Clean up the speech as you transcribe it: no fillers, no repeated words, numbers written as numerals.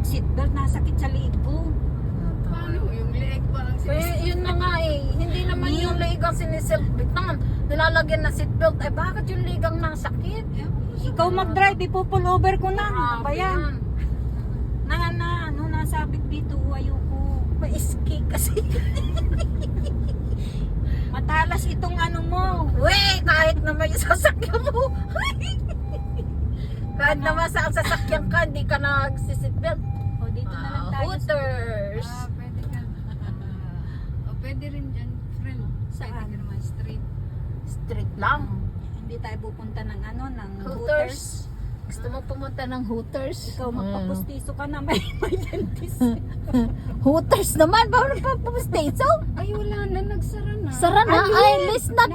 nag-seatbelt, nasakit sa liig ko. Paano? Yung leeg parang Yun na nga eh. Hindi naman yung leg ang sinisilbit naman. Nilalagyan na seatbelt. Ay bakit yung leg ang nasakit? Ikaw mag-drive, ipo-pull over ko na. Ano ba Grabe yan? Ano, nasabit dito, ayoko. Ma-ski kasi. Matalas itong ano mo. Wey, kahit naman yung sasakyan mo. Kahit naman sa sasakyan ka, hindi ka nagsisitbelt. O, dito na lang tayo. Hooters. pwede ka. O pwede rin dyan, friend. Saan? Pwede ka naman straight. Street lang. Hindi tayo pupunta ng ano, ng Hooters. Hooters. Gusto mo pumunta ng Hooters? Ikaw magpapustiso ka na, may dentist. Hooters naman? Bawal pa pustiso? Ay, wala na. Nagsara na. Sara na. Ay, list na